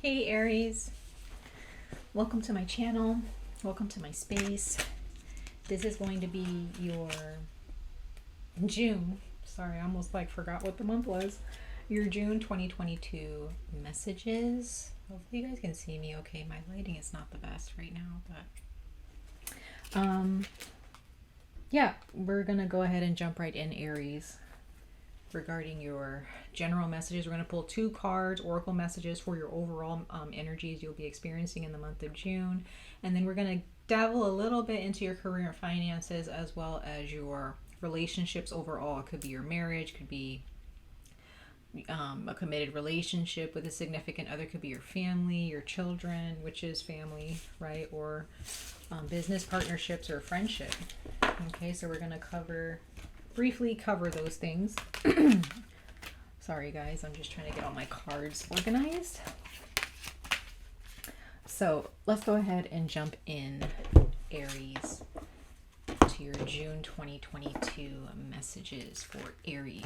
Hey Aries, welcome to my channel, welcome to my space. This is going to be your June, sorry I almost forgot what the month was, your June 2022 messages. Hopefully you guys can see me okay. My lighting is not the best right now, but yeah, we're gonna go ahead and jump right in, Aries. Regarding your general messages, we're going to pull 2 cards, oracle messages for your overall energies you'll be experiencing in the month of June, and then we're going to dabble a little bit into your career and finances, as well as your relationships overall. It could be your marriage, could be a committed relationship with a significant other, could be your family, your children, which is family, right? Or business partnerships or friendship. Okay, so we're going to briefly cover those things. Sorry guys, I'm just trying to get all my cards organized. So let's go ahead and jump in, Aries, to your June 2022 messages for Aries.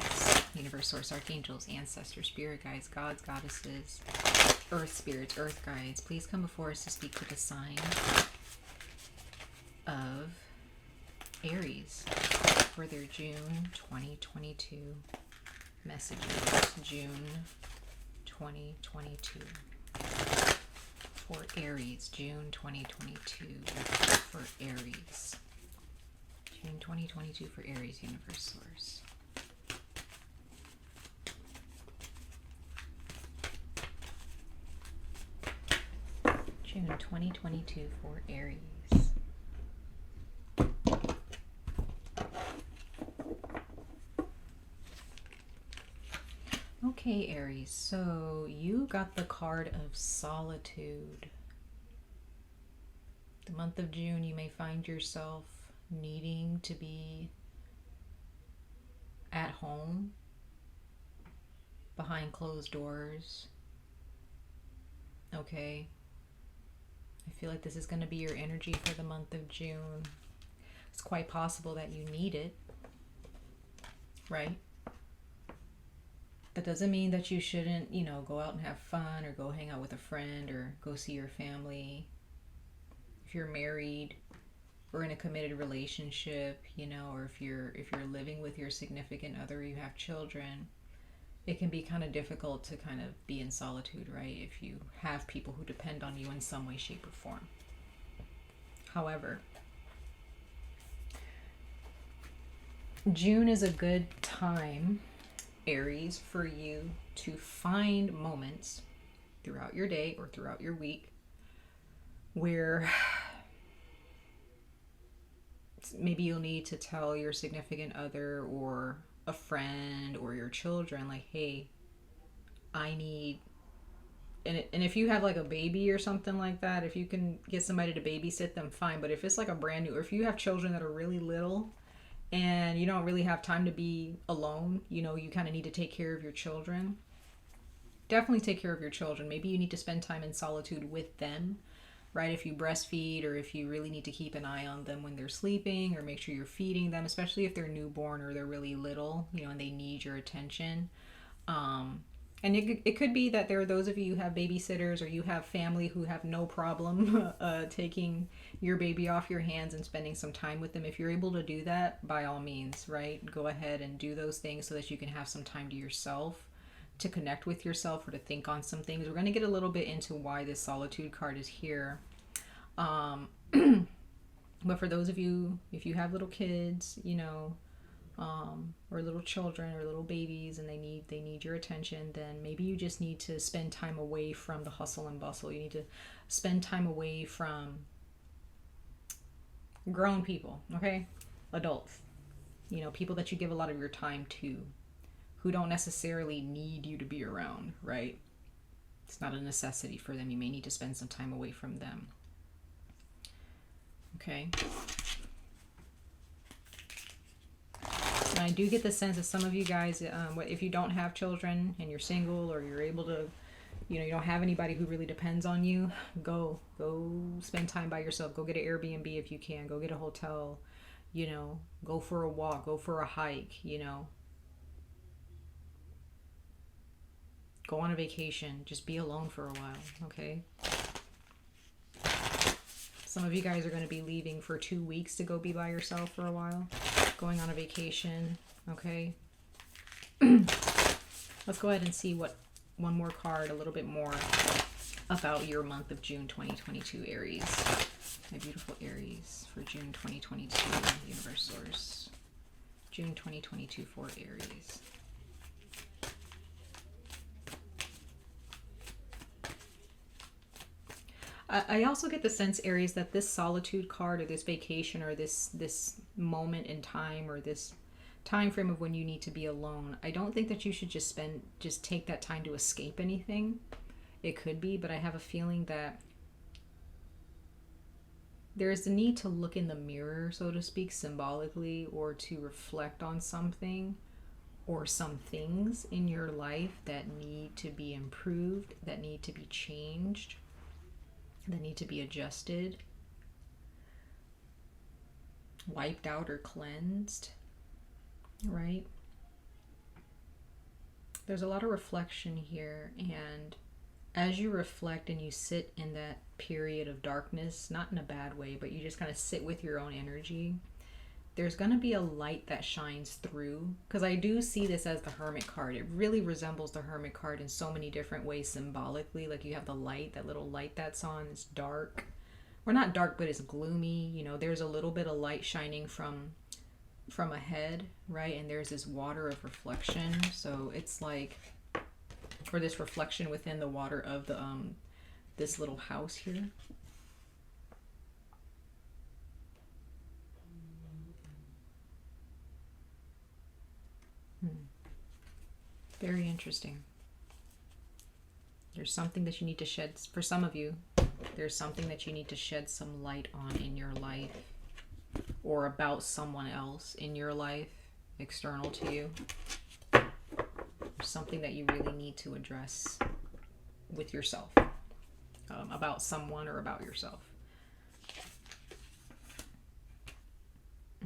Universe, source, archangels, ancestors, spirit guides, gods, goddesses, earth spirits, earth guides. Please come before us to speak to the sign of Aries for their June 2022 messages. June 2022 for Aries. June 2022 for Aries. June 2022 for Aries, universe source. June 2022 for Aries. Okay, Aries, so you got the card of solitude. The month of June, you may find yourself needing to be at home, behind closed doors. Okay. I feel like this is going to be your energy for the month of June. It's quite possible that you need it, right? That doesn't mean that you shouldn't, go out and have fun or go hang out with a friend or go see your family. If you're married or in a committed relationship, or if you're living with your significant other, you have children, it can be kind of difficult to kind of be in solitude, right? If you have people who depend on you in some way, shape, or form. However, June is a good time, Aries, for you to find moments throughout your day or throughout your week where maybe you'll need to tell your significant other or a friend or your children, like, hey, I need, and if you have like a baby or something like that, if you can get somebody to babysit them, fine. But if it's like a brand new, or if you have children that are really little and you don't really have time to be alone, you kind of need to take care of your children. Definitely take care of your children. Maybe you need to spend time in solitude with them, right? If you breastfeed, or if you really need to keep an eye on them when they're sleeping, or make sure you're feeding them, especially if they're newborn or they're really little, and they need your attention. And it could be that there are those of you who have babysitters, or you have family who have no problem taking your baby off your hands and spending some time with them. If you're able to do that, by all means, right? Go ahead and do those things so that you can have some time to yourself, to connect with yourself, or to think on some things. We're going to get a little bit into why this solitude card is here. But for those of you, if you have little kids, or little children or little babies, and they need your attention, then maybe you just need to spend time away from the hustle and bustle. You need to spend time away from grown people, okay? Adults, people that you give a lot of your time to, who don't necessarily need you to be around, right? It's not a necessity for them. You may need to spend some time away from them. Okay. And I do get the sense that some of you guys, if you don't have children and you're single, or you're able to, you don't have anybody who really depends on you, go spend time by yourself. Go get an Airbnb if you can. Go get a hotel, go for a walk, go for a hike, Go on a vacation. Just be alone for a while, okay? Some of you guys are going to be leaving for 2 weeks to go be by yourself for a while. Going on a vacation, okay? Let's go ahead and see what one more card, a little bit more about your month of June 2022, Aries. My beautiful Aries for June 2022, Universe Source. June 2022 for Aries. I also get the sense, Aries, that this solitude card or this vacation or this moment in time or this time frame of when you need to be alone, I don't think that you should just take that time to escape anything. It could be, but I have a feeling that there is the need to look in the mirror, so to speak, symbolically, or to reflect on something or some things in your life that need to be improved, that need to be changed, that need to be adjusted, wiped out or cleansed, right? There's a lot of reflection here, and as you reflect and you sit in that period of darkness, not in a bad way, but you just kind of sit with your own energy, there's going to be a light that shines through. Because I do see this as the Hermit card. It really resembles the Hermit card in so many different ways symbolically. Like you have the light, that little light that's on. It's dark. Or not dark, but it's gloomy. You know, there's a little bit of light shining from ahead, right? And there's this water of reflection. So it's like, or this reflection within the water of the this little house here. Very interesting. There's something that you need to shed, for some of you, there's something that you need to shed some light on in your life or about someone else in your life, external to you. Something that you really need to address with yourself, about someone or about yourself.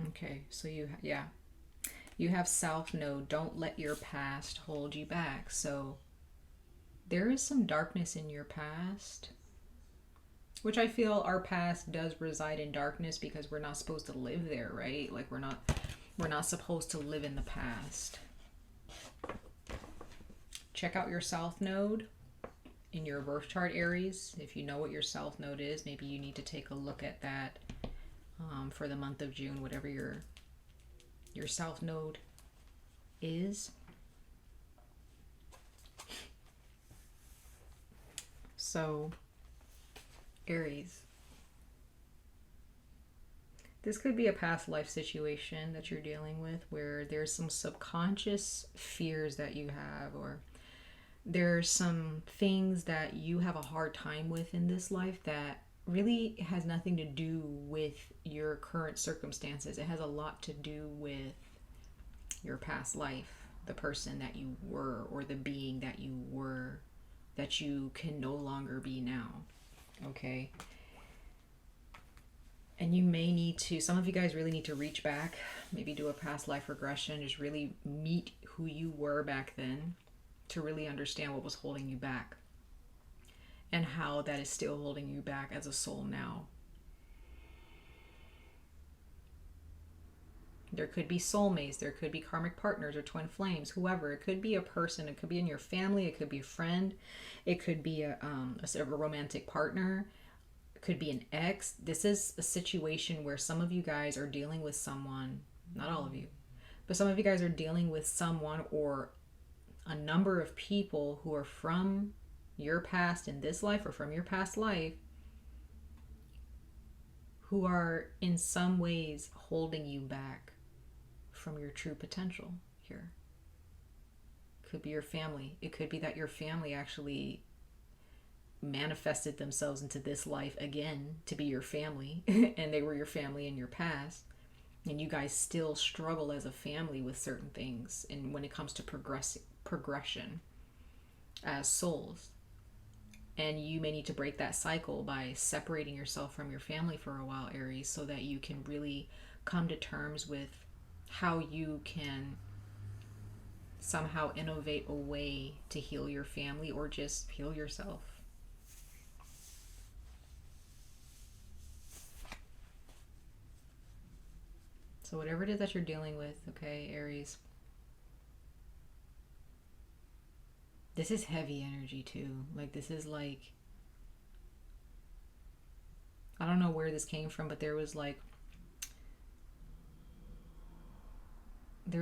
Okay, so you have South Node. Don't let your past hold you back. So there is some darkness in your past, which I feel our past does reside in darkness because we're not supposed to live there, right? Like we're not supposed to live in the past. Check out your South Node in your birth chart, Aries. If you know what your South Node is, maybe you need to take a look at that for the month of June, whatever your South Node is. So, Aries, this could be a past life situation that you're dealing with where there's some subconscious fears that you have, or there's some things that you have a hard time with in this life that really has nothing to do with your current circumstances. It has a lot to do with your past life, the person that you were, or the being that you were, that you can no longer be now. Okay? And you may need to, some of you guys really need to reach back, maybe do a past life regression, just really meet who you were back then to really understand what was holding you back and how that is still holding you back as a soul now. There could be soulmates, there could be karmic partners or twin flames, whoever. It could be a person, it could be in your family, it could be a friend, it could be a romantic partner, it could be an ex. This is a situation where some of you guys are dealing with someone, not all of you, but some of you guys are dealing with someone or a number of people who are from your past in this life or from your past life, who are in some ways holding you back from your true potential here. Could be your family. It could be that your family actually manifested themselves into this life again to be your family and they were your family in your past, and you guys still struggle as a family with certain things, and when it comes to progression as souls. And you may need to break that cycle by separating yourself from your family for a while, Aries, so that you can really come to terms with how you can somehow innovate a way to heal your family or just heal yourself. So whatever it is that you're dealing with, okay, Aries, this is heavy energy too. Like, this is like, I don't know where this came from, but there was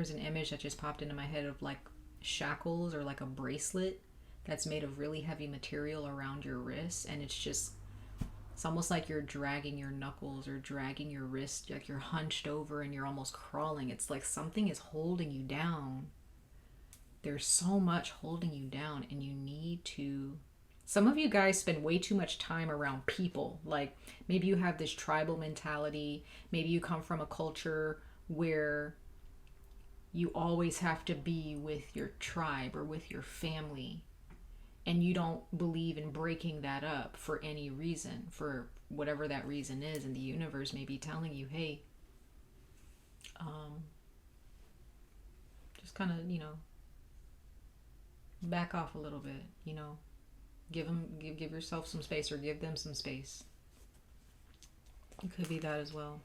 an image that just popped into my head of like shackles or like a bracelet that's made of really heavy material around your wrist, and it's almost like you're dragging your knuckles or dragging your wrist, like you're hunched over and you're almost crawling. It's like something is holding you down. There's so much holding you down, and you need to... Some of you guys spend way too much time around people. Like, maybe you have this tribal mentality. Maybe you come from a culture where you always have to be with your tribe or with your family, and you don't believe in breaking that up for any reason, for whatever that reason is. And the universe may be telling you, hey, just kind of, back off a little bit, give yourself some space, or give them some space. It could be that as well.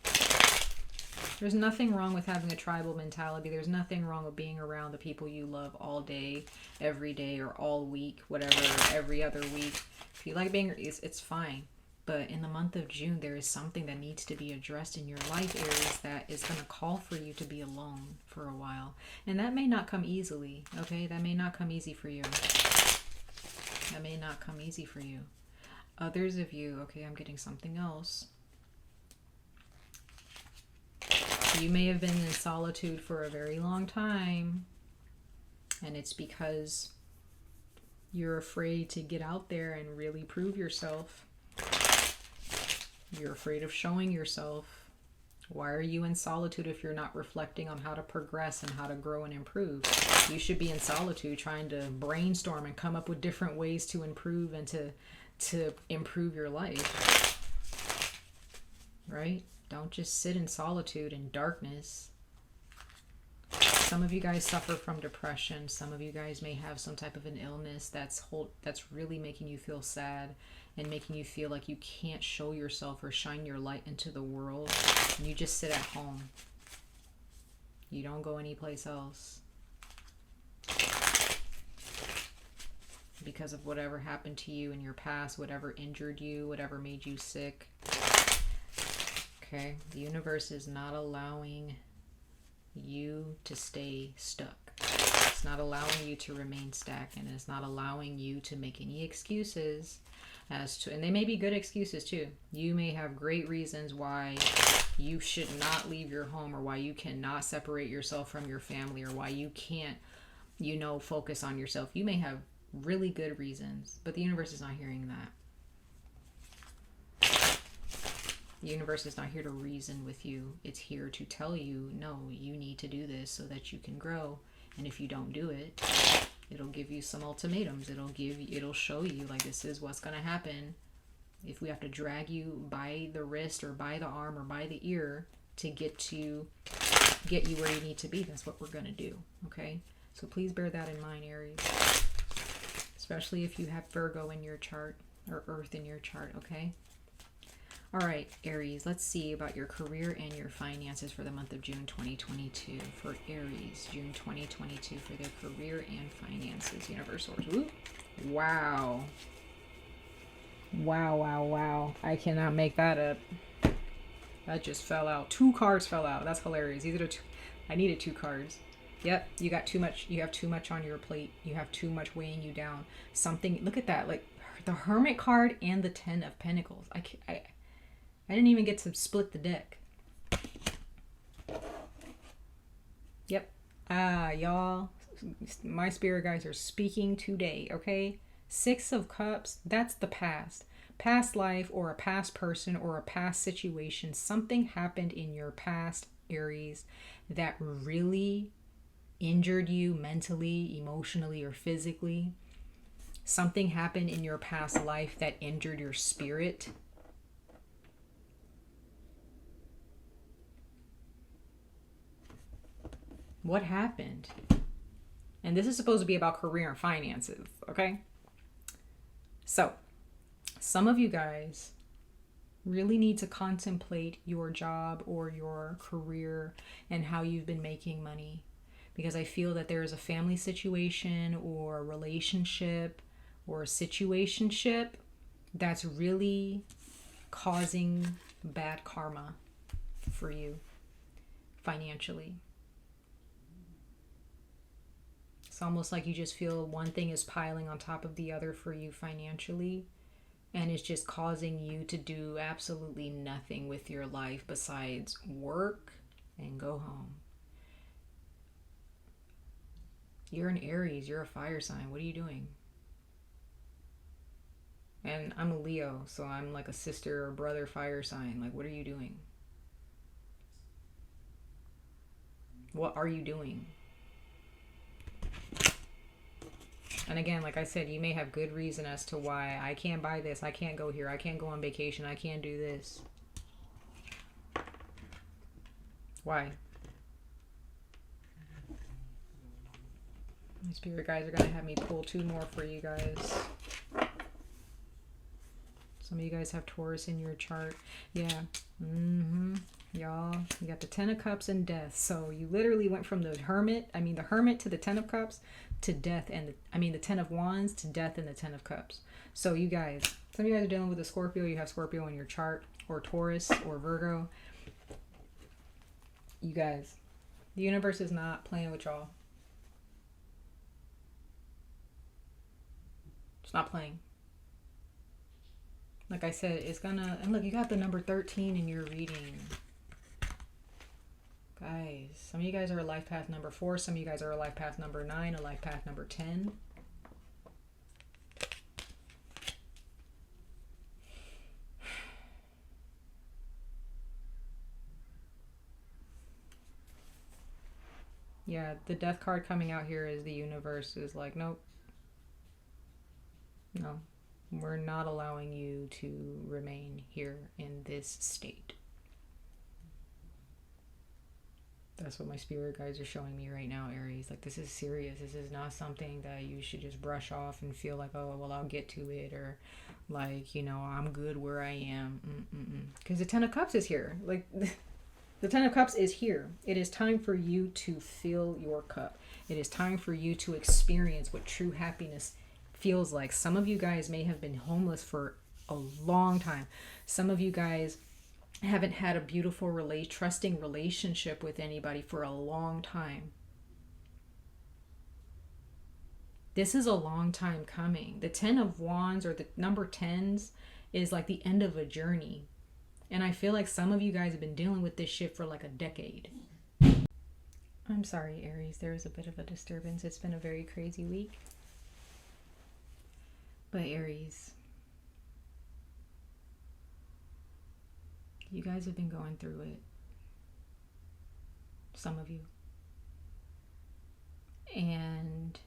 There's nothing wrong with having a tribal mentality. There's nothing wrong with being around the people you love all day, every day, or all week, whatever, every other week. If you like being, it's fine. But in the month of June, there is something that needs to be addressed in your life, Aries, that is going to call for you to be alone for a while. And that may not come easily, okay? That may not come easy for you. That may not come easy for you. Others of you, okay, I'm getting something else. You may have been in solitude for a very long time, and it's because you're afraid to get out there and really prove yourself. You're afraid of showing yourself. Why are you in solitude if you're not reflecting on how to progress and how to grow and improve? You should be in solitude trying to brainstorm and come up with different ways to improve and to improve your life. Right? Don't just sit in solitude and darkness. Some of you guys suffer from depression. Some of you guys may have some type of an illness that's really making you feel sad and making you feel like you can't show yourself or shine your light into the world. And you just sit at home. You don't go anyplace else because of whatever happened to you in your past, whatever injured you, whatever made you sick. Okay, the universe is not allowing you to stay stuck. It's not allowing you to remain stagnant. It's not allowing you to make any excuses and they may be good excuses too. You may have great reasons why you should not leave your home, or why you cannot separate yourself from your family, or why you can't, focus on yourself. You may have really good reasons, but the universe is not hearing that. The universe is not here to reason with you. It's here to tell you, no, you need to do this so that you can grow. And if you don't do it, it'll give you some ultimatums. It'll show you, like, this is what's going to happen. If we have to drag you by the wrist or by the arm or by the ear to get you where you need to be, that's what we're going to do. Okay? So please bear that in mind, Aries. Especially if you have Virgo in your chart or Earth in your chart. Okay? All right, Aries, let's see about your career and your finances for the month of June 2022. For Aries, June 2022, for their career and finances. Universal. Wow. Wow. I cannot make that up. That just fell out. 2 cards fell out. That's hilarious. I needed 2 cards. Yep, you got too much. You have too much on your plate. You have too much weighing you down. Look at that. Like, the Hermit card and the 10 of Pentacles. I didn't even get to split the deck. Yep. Y'all, my spirit guides are speaking today, okay? 6 of Cups, that's the past. Past life, or a past person, or a past situation. Something happened in your past, Aries, that really injured you mentally, emotionally, or physically. Something happened in your past life that injured your spirit. What happened? And this is supposed to be about career and finances, okay? So, some of you guys really need to contemplate your job or your career and how you've been making money. Because I feel that there is a family situation or a relationship or a situationship that's really causing bad karma for you financially. It's almost like you just feel one thing is piling on top of the other for you financially, and it's just causing you to do absolutely nothing with your life besides work and go home. You're an Aries, you're a fire sign. What are you doing? And I'm a Leo, so I'm like a sister or brother fire sign. Like, what are you doing? What are you doing? And again, like I said, you may have good reason as to why I can't buy this, I can't go here, I can't go on vacation, I can't do this. Why? My spirit guides are going to have me pull 2 more for you guys. Some of you guys have Taurus in your chart. Yeah. Y'all, you got the 10 of Cups and Death. So you literally went from the Hermit to the 10 of Cups to Death, and the 10 of Wands to Death and the 10 of Cups. So you guys, some of you guys are dealing with a Scorpio. You have Scorpio in your chart, or Taurus, or Virgo. You guys, the universe is not playing with y'all. It's not playing. Like I said, it's gonna, and look, you got the number 13 in your reading. Guys, some of you guys are a life path number 4. Some of you guys are a life path number 9, a life path number 10. Yeah, the Death card coming out here is the universe is like, nope. No, we're not allowing you to remain here in this state. That's what my spirit guides are showing me right now, Aries. Like, this is serious. This is not something that you should just brush off and feel like, oh, well, I'll get to it, or like, you know, I'm good where I am. Because the 10 of Cups is here. Like, the 10 of Cups is here. It is time for you to fill your cup. It is time for you to experience what true happiness feels like. Some of you guys may have been homeless for a long time. Some of you guys haven't had a beautiful, trusting relationship with anybody for a long time. This is a long time coming. The 10 of Wands, or the number 10s, is like the end of a journey. And I feel like some of you guys have been dealing with this shit for like a decade. I'm sorry, Aries. There is a bit of a disturbance. It's been a very crazy week. But Aries, you guys have been going through it. Some of you. And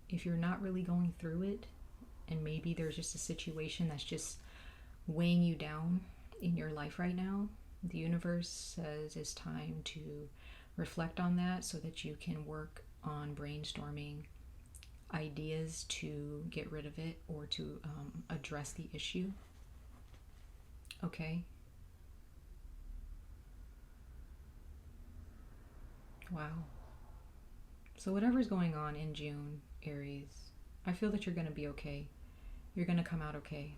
if you're not really going through it, and maybe there's just a situation that's just weighing you down in your life right now, the universe says it's time to reflect on that so that you can work on brainstorming ideas to get rid of it or to address the issue. Okay? Wow. So whatever's going on in June, Aries, I feel that you're going to be okay. You're going to come out okay.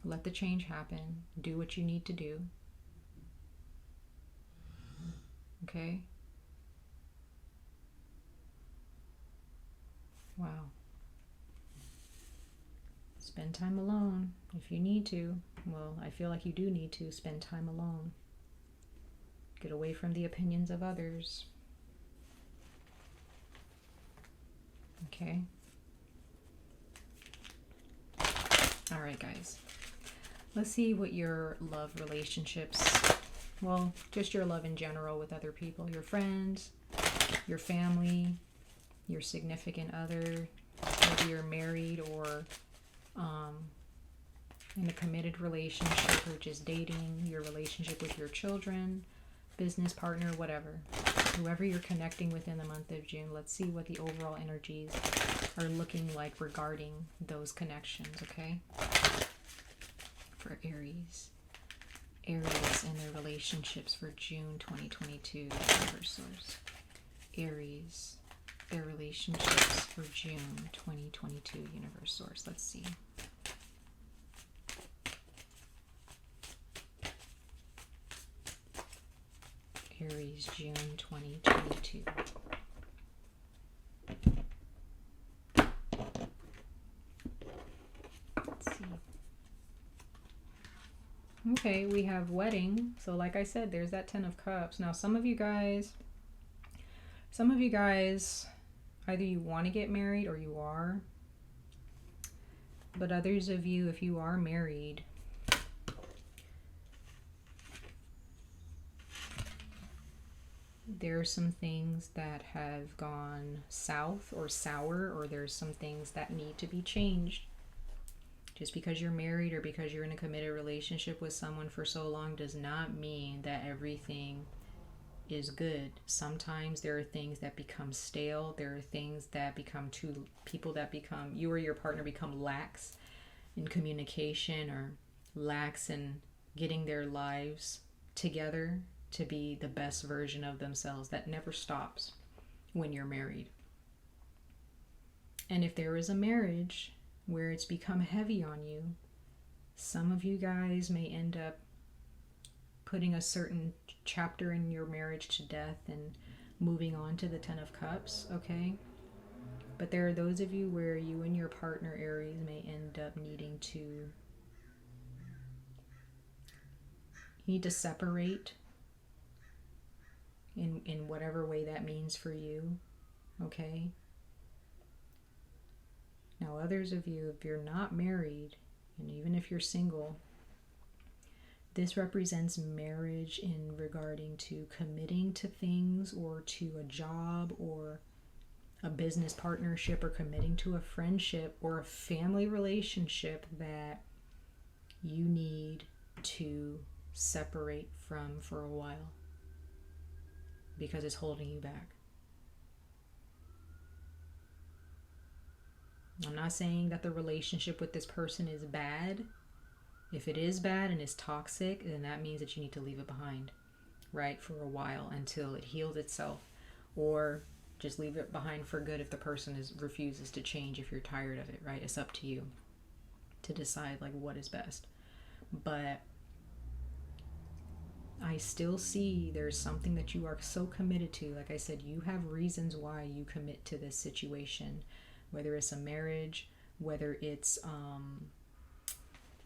Let the change happen. Do what you need to do. Okay? Wow. Spend time alone if you need to. Well, I feel like you do need to spend time alone. Get away from the opinions of others. Okay? All right, guys. Let's see what your love relationships, well, just your love in general with other people, your friends, your family, your significant other, whether you're married or in a committed relationship or just dating, your relationship with your children, business partner, whatever. Whoever you're connecting with in the month of June, let's see what the overall energies are looking like regarding those connections, okay? For Aries. Aries and their relationships for June 2022, universe source. Aries, their relationships for June 2022, universe source. Let's see. Aries, June 2022. Let's see. Okay, we have wedding. So like I said, there's that 10 of Cups. Now some of you guys, either you want to get married or you are. But others of you, if you are married, there are some things that have gone south or sour, or there's some things that need to be changed. Just because you're married or because you're in a committed relationship with someone for so long does not mean that everything is good. Sometimes there are things that become stale. There are things that become you or your partner become lax in communication or lax in getting their lives together to be the best version of themselves. That never stops when you're married. And if there is a marriage where it's become heavy on you, some of you guys may end up putting a certain chapter in your marriage to death and moving on to the 10 of Cups, okay? But there are those of you where you and your partner, Aries, may end up needing to separate in whatever way that means for you, okay? Now others of you, if you're not married, and even if you're single, this represents marriage in regarding to committing to things or to a job or a business partnership, or committing to a friendship or a family relationship that you need to separate from for a while because it's holding you back. I'm not saying that the relationship with this person is bad. If it is bad and is toxic, then that means that you need to leave it behind, right, for a while until it heals itself, or just leave it behind for good if the person refuses to change. If you're tired of it, right, it's up to you to decide like what is best. But I still see there's something that you are so committed to. Like I said, you have reasons why you commit to this situation, whether it's a marriage, whether it's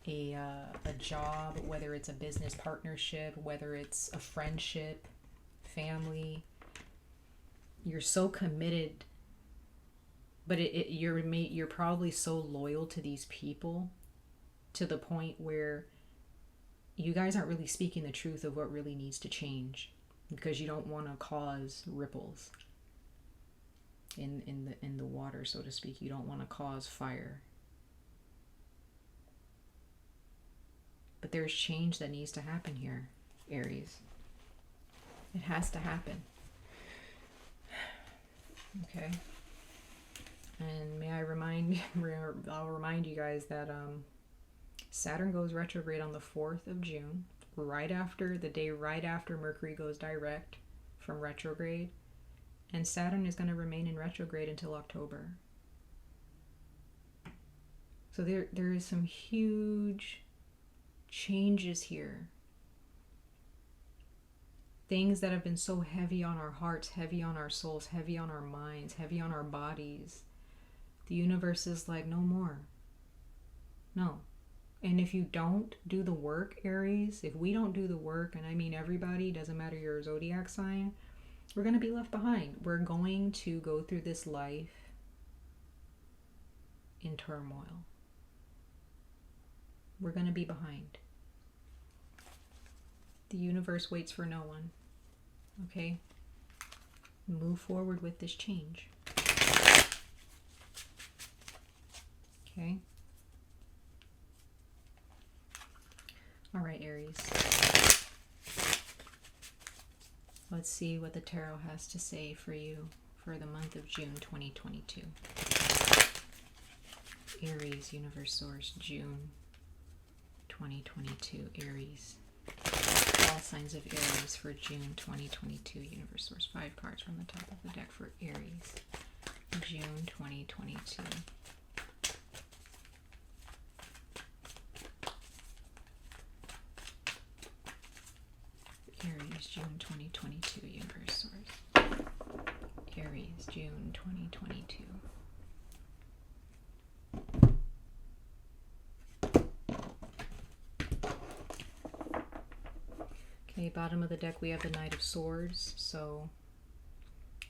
a job, whether it's a business partnership, whether it's a friendship, family. You're so committed, but you're probably so loyal to these people to the point where you guys aren't really speaking the truth of what really needs to change, because you don't want to cause ripples in the water, so to speak. You don't want to cause fire. But there's change that needs to happen here, Aries. It has to happen. Okay. And I'll remind you guys that Saturn goes retrograde on the 4th of June, right after Mercury goes direct from retrograde. And Saturn is going to remain in retrograde until October. So there is some huge changes here. Things that have been so heavy on our hearts, heavy on our souls, heavy on our minds, heavy on our bodies. The universe is like, no more. No. And if you don't do the work, Aries, if we don't do the work, and I mean everybody, doesn't matter your zodiac sign, we're going to be left behind. We're going to go through this life in turmoil. We're going to be behind. The universe waits for no one. Okay? Move forward with this change. Okay? All right, Aries. Let's see what the tarot has to say for you for the month of June 2022. Aries, Universe Source, June 2022. Aries. All signs of Aries for June 2022. Universe Source. 5 cards from the top of the deck for Aries. June 2022. Aries, June 2022, Universe Source. Aries, June 2022. Okay, bottom of the deck we have the Knight of Swords, so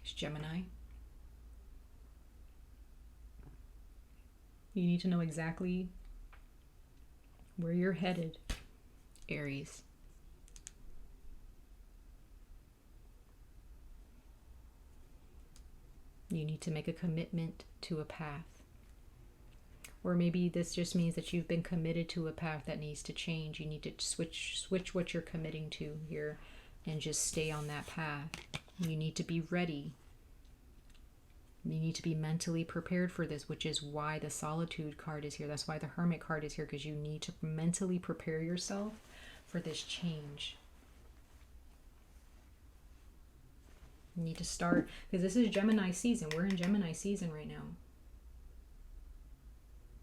it's Gemini. You need to know exactly where you're headed, Aries. You need to make a commitment to a path. Or maybe this just means that you've been committed to a path that needs to change. You need to switch what you're committing to here and just stay on that path. You need to be ready. You need to be mentally prepared for this, which is why the Solitude card is here. That's why the Hermit card is here, because you need to mentally prepare yourself for this change. You need to start, because this is Gemini season. We're in Gemini season right now.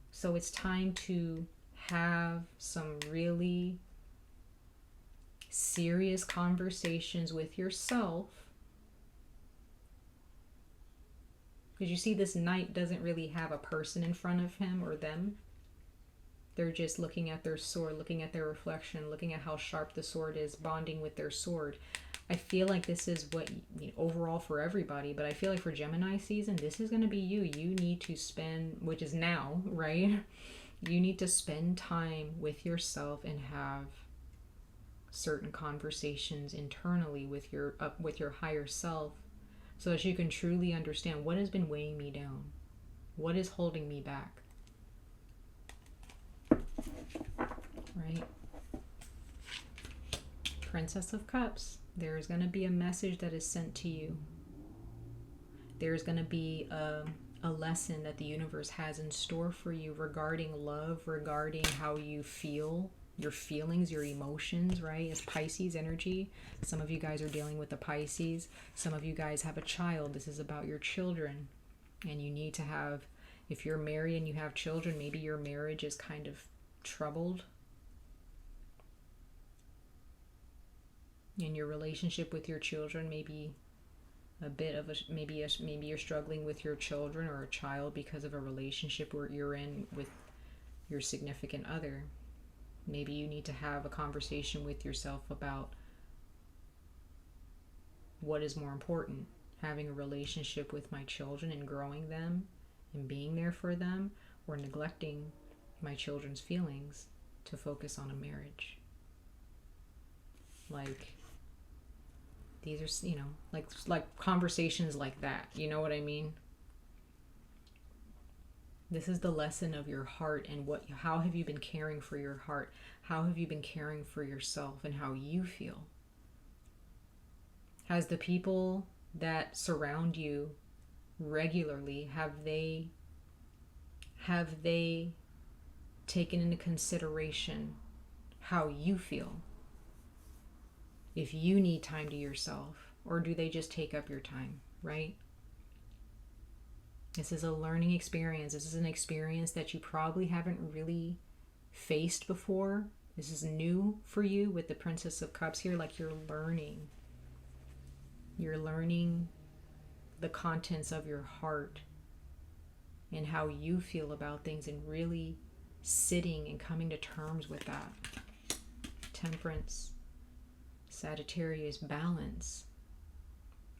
So it's time to have some really serious conversations with yourself. Because you see, this knight doesn't really have a person in front of him or them. They're just looking at their sword, looking at their reflection, looking at how sharp the sword is, bonding with their sword. I feel like this is what, overall for everybody, but I feel like for Gemini season, this is going to be you. You need to spend, which is now, right? You need to spend time with yourself and have certain conversations internally with your higher self, so that you can truly understand what has been weighing me down, what is holding me back, right? Princess of Cups. There is going to be a message that is sent to you. There is going to be a lesson that the universe has in store for you regarding love, regarding how you feel, your feelings, your emotions, right? It's Pisces energy. Some of you guys are dealing with the Pisces. Some of you guys have a child. This is about your children. And you need to have, if you're married and you have children, maybe your marriage is kind of troubled. In your relationship with your children, maybe a bit of maybe you're struggling with your children or a child because of a relationship where you're in with your significant other. Maybe you need to have a conversation with yourself about what is more important, having a relationship with my children and growing them and being there for them, or neglecting my children's feelings to focus on a marriage. Like, these are, like conversations like that. You know what I mean? This is the lesson of your heart and how have you been caring for your heart? How have you been caring for yourself and how you feel? Has the people that surround you regularly, have they taken into consideration how you feel? If you need time to yourself, or do they just take up your time, right? This is a learning experience. This is an experience that you probably haven't really faced before. This is new for you with the Princess of Cups here. Like, you're learning. You're learning the contents of your heart and how you feel about things, and really sitting and coming to terms with that. Temperance. Sagittarius, balance.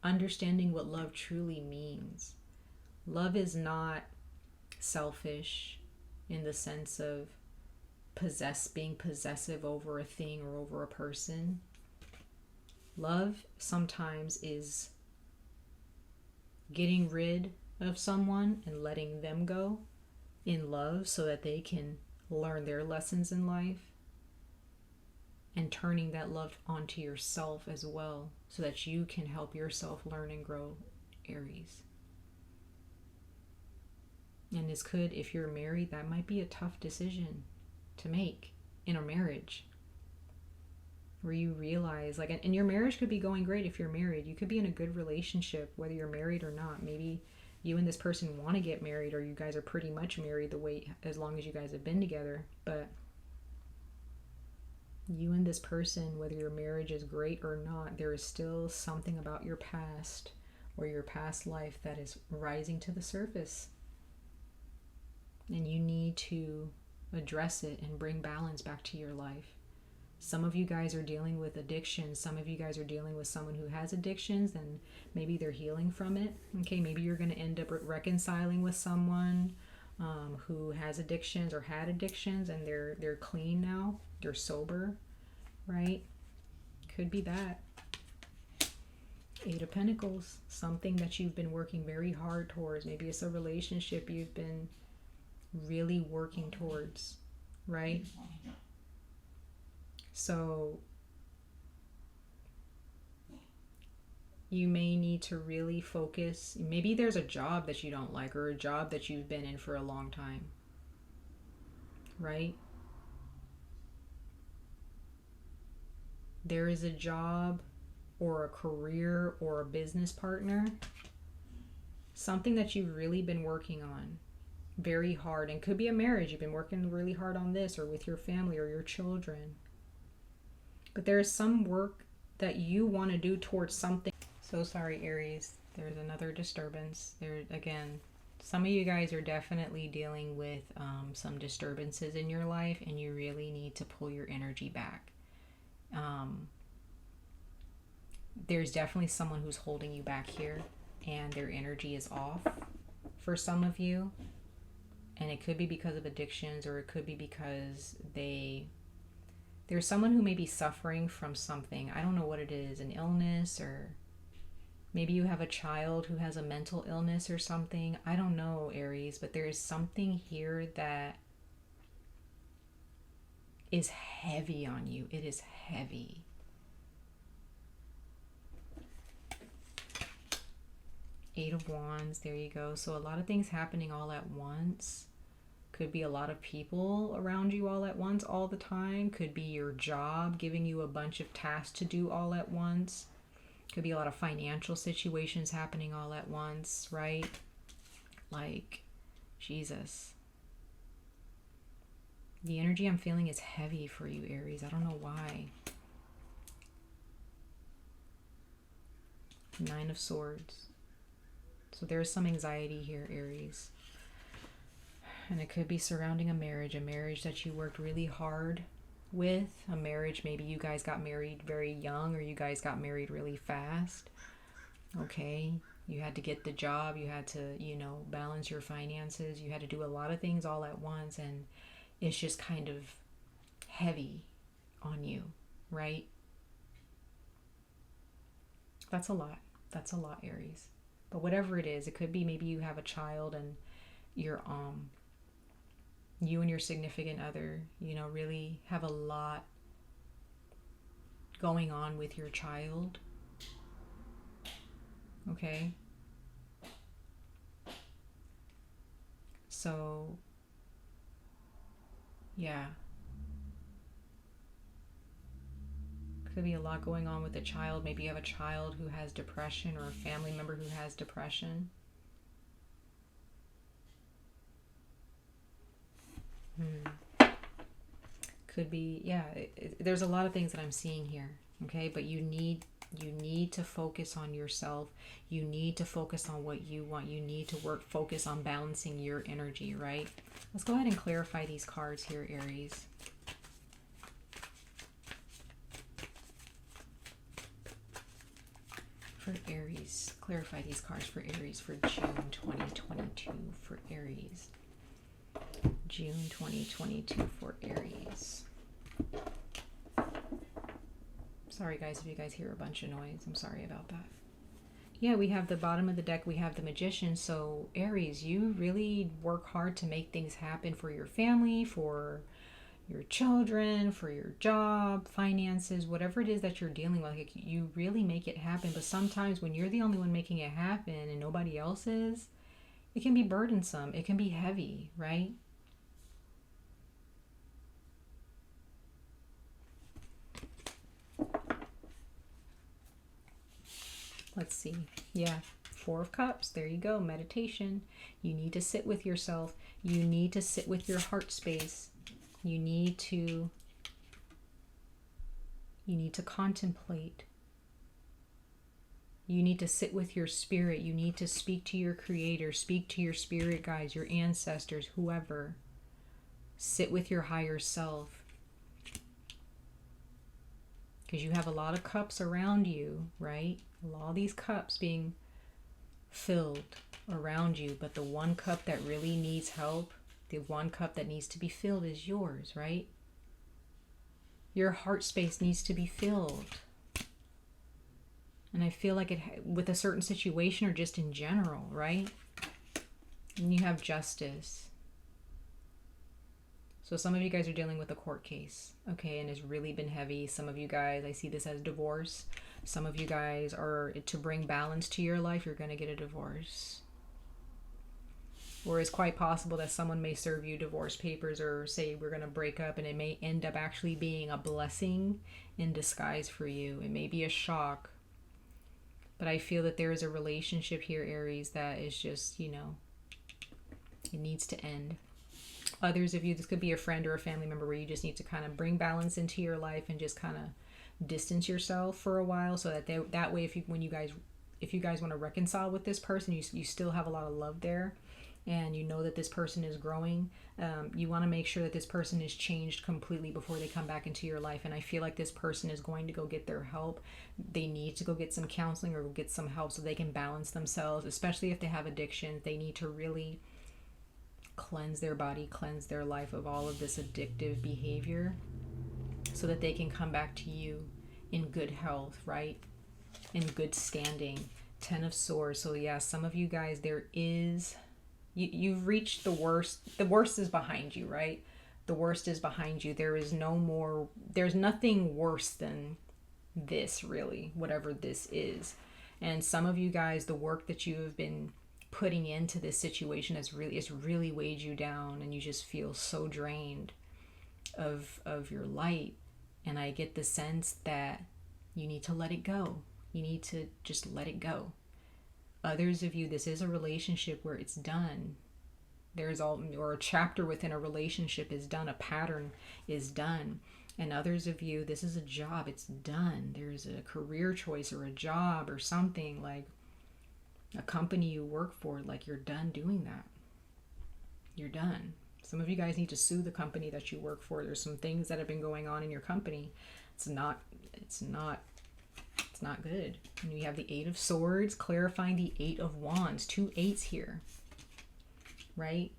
Understanding what love truly means. Love is not selfish in the sense of being possessive over a thing or over a person. Love sometimes is getting rid of someone and letting them go in love so that they can learn their lessons in life and turning that love onto yourself as well, so that you can help yourself learn and grow, Aries. And this could, if you're married, that might be a tough decision to make in a marriage, where you realize, like, and your marriage could be going great. If you're married, you could be in a good relationship whether you're married or not. Maybe you and this person want to get married, or you guys are pretty much married the way, as long as you guys have been together. But you and this person, whether your marriage is great or not, there is still something about your past or your past life that is rising to the surface, and you need to address it and bring balance back to your life. Some of you guys are dealing with addiction. Some of you guys are dealing with someone who has addictions, and maybe they're healing from it. Okay, maybe you're going to end up reconciling with someone who has addictions or had addictions, and they're clean now. They're sober, right? Could be that. 8 of Pentacles, something that you've been working very hard towards. Maybe it's a relationship you've been really working towards, right? So you may need to really focus. Maybe there's a job that you don't like, or a job that you've been in for a long time, right? There is a job or a career or a business partner, something that you've really been working on very hard, and could be a marriage. You've been working really hard on this, or with your family or your children. But there is some work that you want to do towards something. So sorry, Aries. There's another disturbance. There again, some of you guys are definitely dealing with some disturbances in your life, and you really need to pull your energy back. There's definitely someone who's holding you back here, and their energy is off for some of you. And it could be because of addictions, or it could be because there's someone who may be suffering from something. I don't know what it is, an illness, or maybe you have a child who has a mental illness or something. I don't know, Aries, but there is something here that is heavy on you. It is heavy. Eight of Wands, there you go. So a lot of things happening all at once. Could be a lot of people around you all at once all the time. Could be your job giving you a bunch of tasks to do all at once. Could be a lot of financial situations happening all at once, right? Like, Jesus. The energy I'm feeling is heavy for you, Aries. I don't know why. 9 of Swords. So there's some anxiety here, Aries. And it could be surrounding a marriage that you worked really hard with, a marriage, maybe you guys got married very young, or you guys got married really fast. Okay, you had to get the job, you had to, balance your finances, you had to do a lot of things all at once, and it's just kind of heavy on you, right? That's a lot, Aries. But whatever it is, it could be maybe you have a child, and you and your significant other, really have a lot going on with your child. Okay? So, yeah. Could be a lot going on with the child. Maybe you have a child who has depression, or a family member who has depression. Could be, yeah, there's a lot of things that I'm seeing here, okay? But you need to focus on yourself. You need to focus on what you want. You need to focus on balancing your energy, right? Let's go ahead and clarify these cards here, Aries. For Aries, clarify these cards for Aries for June 2022 for Aries. June 2022 for Aries. Sorry guys if you guys hear a bunch of noise. I'm sorry about that. Yeah, we have the bottom of the deck. We have the Magician. So Aries, you really work hard to make things happen for your family, for your children, for your job, finances, whatever it is that you're dealing with. Like, you really make it happen. But sometimes when you're the only one making it happen and nobody else is, it can be burdensome. It can be heavy, right? Let's see. Yeah. Four of Cups. There you go. Meditation. You need to sit with yourself. You need to sit with your heart space. You need to contemplate. You need to sit with your spirit. You need to speak to your creator, speak to your spirit guides, your ancestors, whoever. Sit with your higher self. Because you have a lot of cups around you, right? All these cups being filled around you, but the one cup that really needs help, the one cup that needs to be filled is yours, right? Your heart space needs to be filled. And I feel like it with a certain situation or just in general, right? And you have Justice. So some of you guys are dealing with a court case, okay, and it's really been heavy. Some of you guys, I see this as divorce. Some of you guys are, to bring balance to your life, you're going to get a divorce. Or it's quite possible that someone may serve you divorce papers or say we're going to break up, and it may end up actually being a blessing in disguise for you. It may be a shock. But I feel that there is a relationship here, Aries, that is just, it needs to end. Others of you, this could be a friend or a family member where you just need to kind of bring balance into your life and just kind of distance yourself for a while, so that that way, if you guys want to reconcile with this person, you still have a lot of love there, and you know that this person is growing. You want to make sure that this person is changed completely before they come back into your life. And I feel like this person is going to go get their help. They need to go get some counseling or go get some help so they can balance themselves, especially if they have addictions. They need to really cleanse their body, cleanse their life of all of this addictive behavior so that they can come back to you in good health, right? In good standing. 10 of Swords. So yeah, some of you guys, you've reached the worst. The worst is behind you, right? The worst is behind you. There's nothing worse than this, really, whatever this is. And some of you guys, the work that you have been putting into this situation it's really weighed you down, and you just feel so drained of your light. And I get the sense that you need to let it go. You need to just let it go. Others of you, this is a relationship where it's done. Or a chapter within a relationship is done, a pattern is done. And others of you, this is a job, it's done. There's a career choice or a job or something, like a company you work for, like you're done doing that. You're done. Some of you guys need to sue the company that you work for. There's some things that have been going on in your company. It's not good. And you have the 8 of Swords clarifying the 8 of Wands. 2 8s here, right?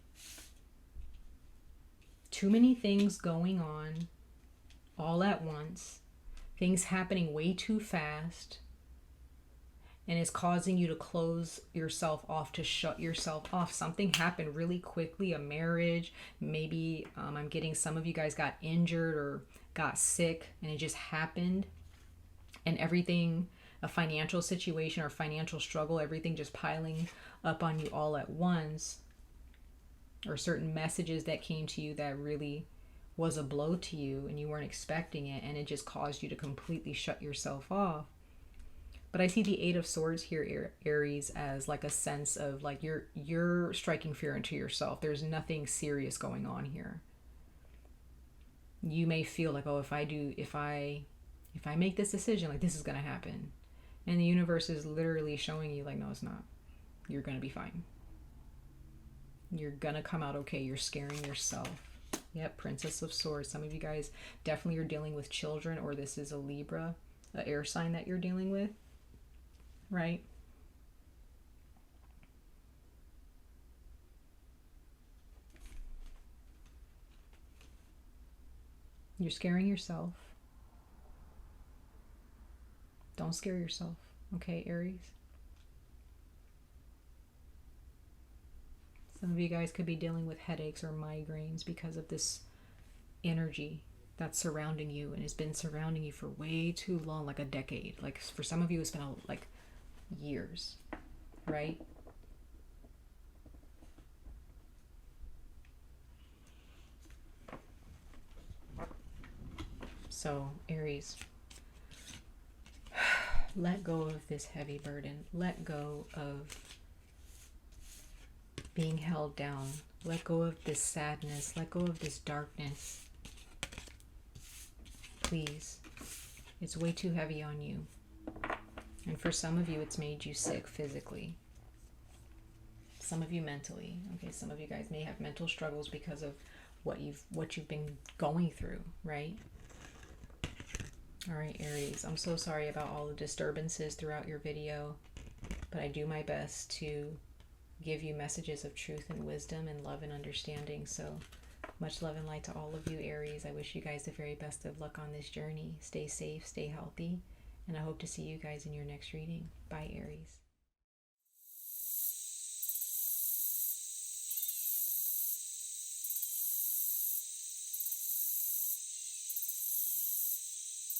Too many things going on all at once. Things happening way too fast. And it's causing you to close yourself off, to shut yourself off. Something happened really quickly, a marriage. Maybe I'm getting some of you guys got injured or got sick, and it just happened. And everything, a financial situation or financial struggle, everything just piling up on you all at once. Or certain messages that came to you that really was a blow to you and you weren't expecting it, and it just caused you to completely shut yourself off. But I see the 8 of Swords here, Aries, as like a sense of like you're striking fear into yourself. There's nothing serious going on here. You may feel like, oh, if I make this decision, like this is going to happen. And the universe is literally showing you like, no, it's not. You're going to be fine. You're going to come out okay. You're scaring yourself. Yep, Princess of Swords. Some of you guys definitely are dealing with children, or this is a Libra, an air sign that you're dealing with. Right? You're scaring yourself. Don't scare yourself. Okay, Aries? Some of you guys could be dealing with headaches or migraines because of this energy that's surrounding you and has been surrounding you for way too long, like a decade. Like for some of you, it's been like years, right? So, Aries, let go of this heavy burden. Let go of being held down. Let go of this sadness. Let go of this darkness. Please. It's way too heavy on you. And for some of you, it's made you sick physically. Some of you mentally. Okay, some of you guys may have mental struggles because of what you've been going through, right? All right, Aries, I'm so sorry about all the disturbances throughout your video, but I do my best to give you messages of truth and wisdom and love and understanding. So much love and light to all of you, Aries. I wish you guys the very best of luck on this journey. Stay safe, stay healthy, and I hope to see you guys in your next reading. Bye, Aries.